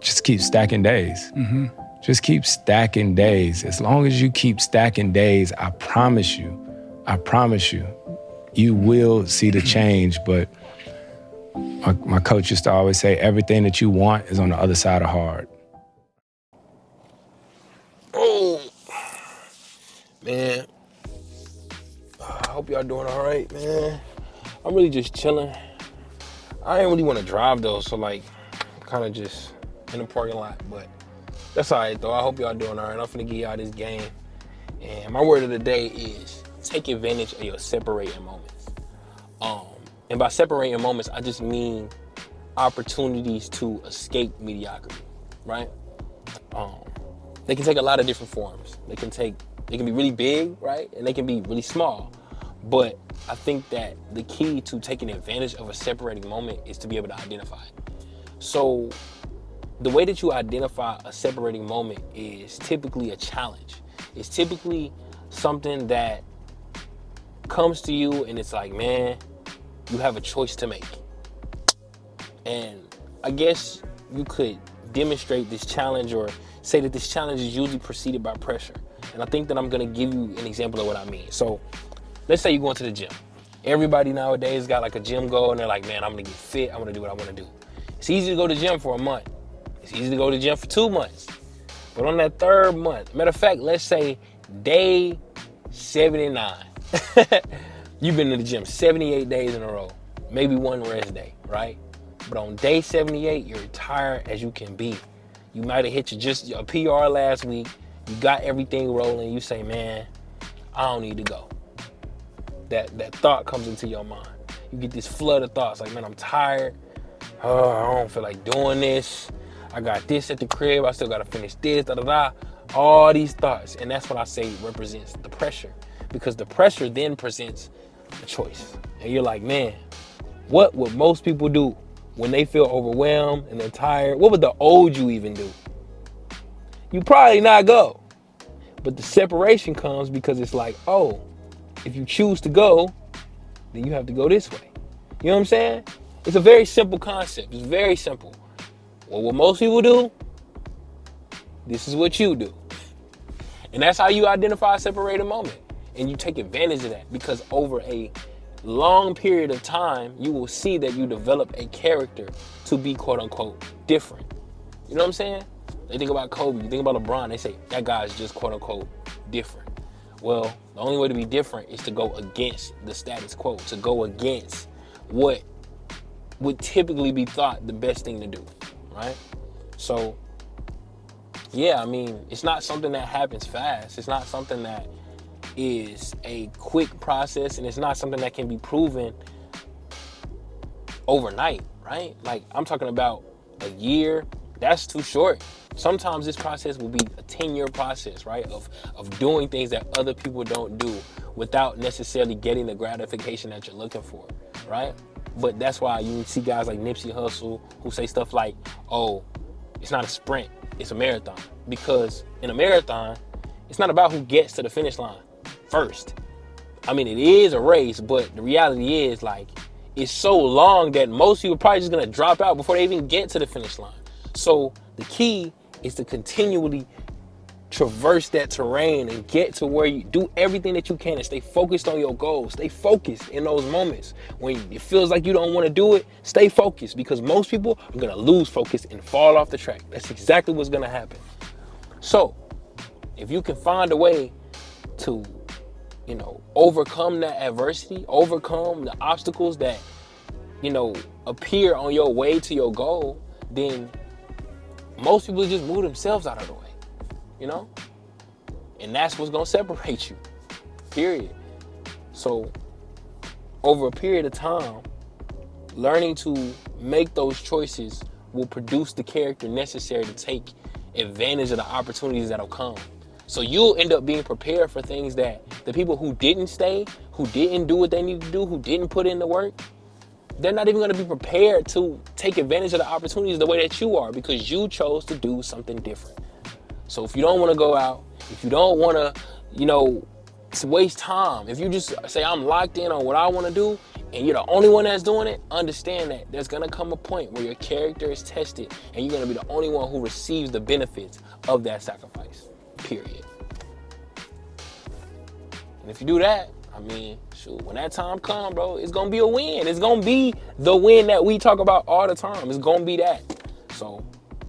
just keep stacking days. Mm-hmm. Just keep stacking days. As long as you keep stacking days, I promise you, you will see the change. But my coach used to always say, everything that you want is on the other side of hard. Oh, man. I hope y'all doing all right, man. I'm really just chilling. I ain't really want to drive, though, so, like, I'm kind of just in the parking lot. But that's all right, though. I hope y'all doing all right. I'm finna give y'all this game. And my word of the day is take advantage of your separating moments. And by separating moments, I just mean opportunities to escape mediocrity, right? They can take a lot of different forms. They can be really big, right? And they can be really small. But I think that the key to taking advantage of a separating moment is to be able to identify it. So the way that you identify a separating moment is typically a challenge. It's typically something that comes to you and it's like, man, you have a choice to make. And I guess you could demonstrate this challenge or say that this challenge is usually preceded by pressure. And I think that I'm gonna give you an example of what I mean. So let's say you're going to the gym. Everybody nowadays got like a gym goal and they're like, man, I'm gonna get fit, I'm gonna do what I wanna do. It's easy to go to the gym for a month. It's easy to go to the gym for 2 months. But on that third month, matter of fact, let's say day 79. You've been to the gym 78 days in a row, maybe one rest day, right? But on day 78, you're tired as you can be. You might have hit a PR last week. You got everything rolling. You say, man, I don't need to go. That thought comes into your mind. You get this flood of thoughts like, man, I'm tired. Oh, I don't feel like doing this. I got this at the crib. I still got to finish this, da-da-da. All these thoughts. And that's what I say represents the pressure. Because the pressure then presents a choice. And you're like, man, what would most people do when they feel overwhelmed and they're tired? What would the old you even do? You probably not go. But the separation comes because it's like, oh, if you choose to go, then you have to go this way. You know what I'm saying? It's a very simple concept. It's very simple. Well, what most people do, this is what you do. And that's how you identify a separated moment. And you take advantage of that because over a long period of time, you will see that you develop a character to be quote unquote different. You know what I'm saying? They think about Kobe, you think about LeBron, they say that guy's just quote unquote different. Well, the only way to be different is to go against the status quo, to go against what would typically be thought the best thing to do, right? So, yeah, I mean, it's not something that happens fast. It's not something that is a quick process, and it's not something that can be proven overnight, right? Like, I'm talking about a year. That's too short. Sometimes this process will be a 10-year process, right? Of doing things that other people don't do without necessarily getting the gratification that you're looking for, right? But that's why you see guys like Nipsey Hussle who say stuff like, oh, it's not a sprint, it's a marathon. Because in a marathon, it's not about who gets to the finish line first. I mean, it is a race, but the reality is, like, it's so long that most people are probably just gonna drop out before they even get to the finish line. So the key is to continually traverse that terrain and get to where you do everything that you can and stay focused on your goals. Stay focused in those moments. When it feels like you don't want to do it, stay focused, because most people are gonna lose focus and fall off the track. That's exactly what's gonna happen. So if you can find a way to, overcome that adversity, overcome the obstacles that, appear on your way to your goal, then most people just move themselves out of the way, And that's what's gonna separate you, period. So over a period of time, learning to make those choices will produce the character necessary to take advantage of the opportunities that'll come. So you'll end up being prepared for things that the people who didn't stay, who didn't do what they need to do, who didn't put in the work, they're not even going to be prepared to take advantage of the opportunities the way that you are, because you chose to do something different. So if you don't want to go out, if you don't want to, waste time, if you just say, I'm locked in on what I want to do, and you're the only one that's doing it, understand that there's gonna come a point where your character is tested and you're gonna be the only one who receives the benefits of that sacrifice, period. And if you do that, I mean, shoot, when that time comes, bro, it's gonna be a win. It's gonna be the win that we talk about all the time. It's gonna be that. So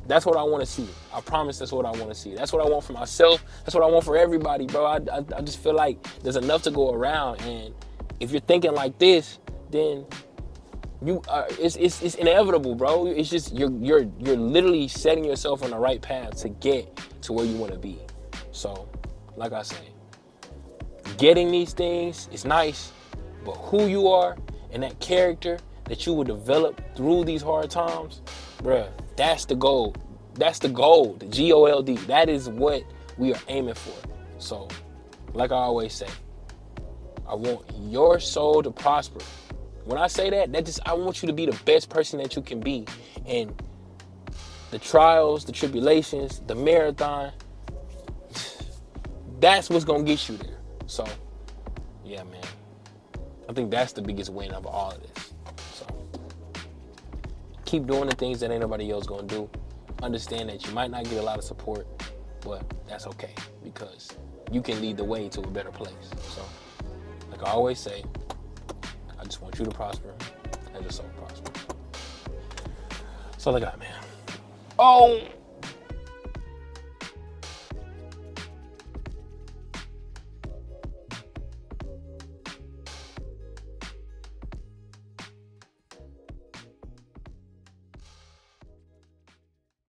that's what I wanna see. I promise that's what I wanna see. That's what I want for myself. That's what I want for everybody, bro. I just feel like there's enough to go around, and if you're thinking like this, then it's inevitable, bro. It's just you're literally setting yourself on the right path to get to where you want to be. So, like I say, getting these things is nice, but who you are and that character that you will develop through these hard times, bruh, that's the goal. That's the goal, the GOLD. That is what we are aiming for. So, like I always say, I want your soul to prosper. When I say that I want you to be the best person that you can be. And the trials, the tribulations, the marathon, that's what's gonna get you there. So, yeah, man. I think that's the biggest win of all of this. So, keep doing the things that ain't nobody else gonna do. Understand that you might not get a lot of support, but that's okay, because you can lead the way to a better place. So, like I always say, I just want you to prosper and your soul prosper. That's all I got, man. Oh!